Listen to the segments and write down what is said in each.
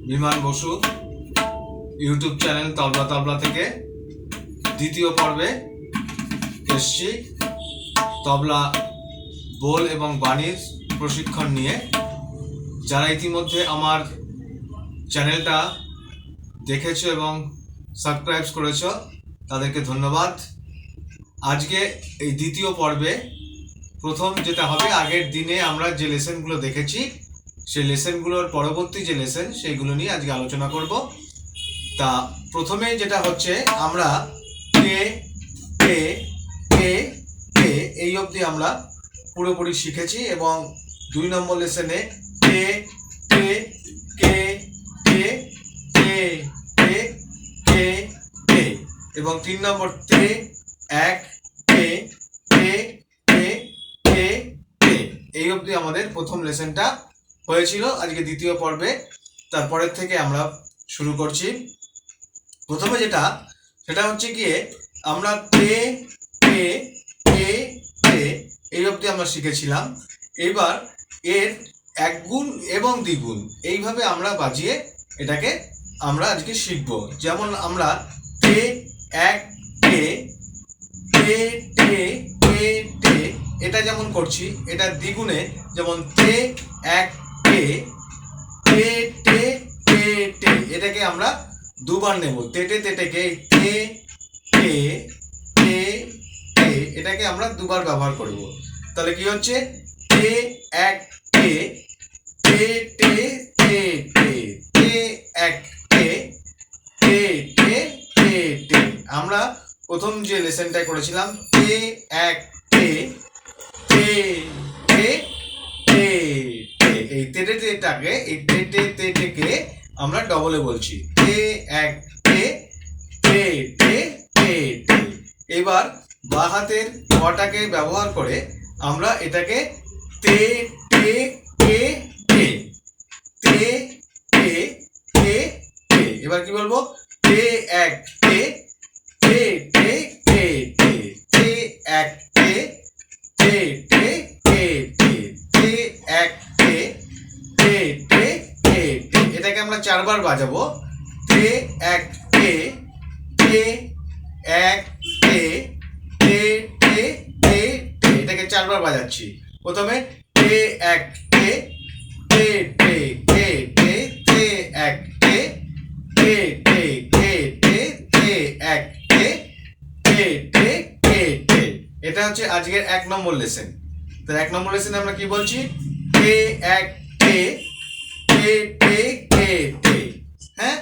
Biman Basu YouTube channel তবলা তবলা থেকে দ্বিতীয় পর্বে এসছি তবলা বোল এবং বাণীর প্রশিক্ষণ নিয়ে। যারা ইতিমধ্যে আমার চ্যানেলটা দেখেছো এবং সাবস্ক্রাইব করেছো তাদেরকে ধন্যবাদ। আজকে এই দ্বিতীয় পর্বে প্রথম যেটা হবে, আগের দিনে আমরা যে লেসনগুলো দেখেছি সেই লেসনগুলোর পরবর্তী যে লেসন সেইগুলো নিয়ে আজকে আলোচনা করব। তা প্রথমে যেটা হচ্ছে, আমরা কে কে কে কে এই অবধি আমরা পুরোপুরি শিখেছি এবং 2 নম্বর লেসনে কে কে কে কে কে কে কে কে এবং 3 নম্বর তে এক কে কে কে কে কে এই অবধি আমাদের প্রথম লেসনটা হয়েছিল। আজকে দ্বিতীয় পর্বে তারপরের থেকে আমরা শুরু করছি। প্রথমে সেটা হচ্ছে গিয়ে আমরা কে কে কে কে এই অবধি আমরা শিখেছিলাম। এবার এর এক গুণ এবং দ্বিগুণ এইভাবে আমরা বাজিয়ে এটাকে আমরা আজকে শিখব। যেমন আমরা তে এক কে তে তে তে তে এটা যেমন করছি, এটা দ্বিগুণে যেমন তে এক তে তে তে তে তে এটাকে আমরা দুবার নেব। তেটে তেটেকে তে তে তে তে এটাকে আমরা দুবার ব্যবহার করব। তাহলে কি হচ্ছে, তে এক তে তে তে তে তে তে এক তে তে তে তে তে। আমরা প্রথম যে লেসনটা করেছিলাম তে এক তে তে তে তে তে এই তেটে তেটাকে এই তেটে তেটেকে আমরা ডবলে বলছি তে এক তে তে তে তে তে। এবার বাঁ হাতের পটাকে ব্যবহার করে আমরা এটাকে তে তে তে তে তে তে তে তে। এবার কি বলবো, তে এক তে তে তে তে তে তে এক তে তে তে তে তে তে এক তে তে তে তে তে। এটাকে আমরা 4 বার বাজাবো। তে এক তে তে এক তে তে তে তে তে এটাকে 4 বার বাজাচ্ছি। প্রথমে তে এক তে তে তে তে তে তে এক তে তে তে তে তে তে এক তে তে তে তে তে। এটা হচ্ছে আজকের 1 নম্বর লেসন। তো 1 নম্বর লেসনে আমরা কি বলছি, তে এক তে তে তে তে তে। হ্যাঁ,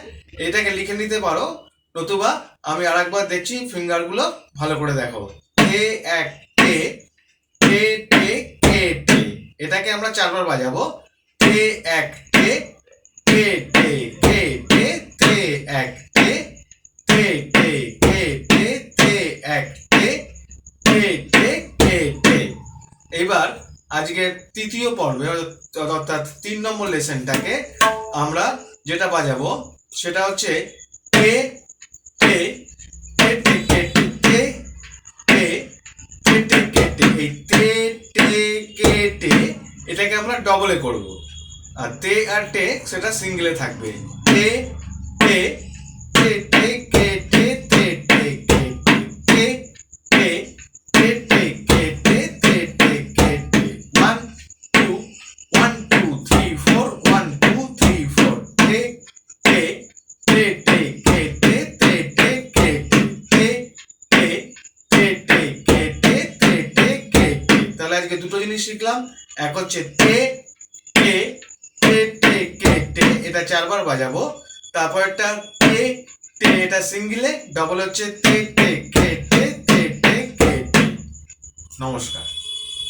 এটাকে লিখে নিতে পারো, নতুবা আমি আরেকবার দেখছি, ফিঙ্গারগুলো ভালো করে দেখো। তে এক তে তে তে তে তে এটাকে আমরা 4 বার বাজাবো। তে এক তে তে তে তে তে তে এক তে তে তে তে তে তে এক তে তে তে তে তে। এবার আজকের তৃতীয় পর্বে অর্থাৎ 3 নম্বর লেসনটাকে আমরা যেটা বাজাবো সেটা হচ্ছে তে তে তে তে তে তে তে তে তে এই তে তে কে তে এটাকে আমরা ডবলে করব, আর তে আর টে সেটা সিঙ্গেলে থাকবে। তে তে তে তে কে তে তে তে কে তে তে তে তে কে তে তে তে কে তে 1 2 1 2 3 4 1 2 3 4 তে তে তে তে কে তে তে তে কে তে তে তে তে কে তে তে তে কে তে। তাহলে আজকে দুটো জিনিস শিখলাম। এক হচ্ছে তে তে তে তে কে তে এটা 4 বার বাজাবো। তারপর একটা তে তে এটা সিঙ্গেলে, ডবল হচ্ছে তে তে কে তে তে তে কে তে। নমস্কার।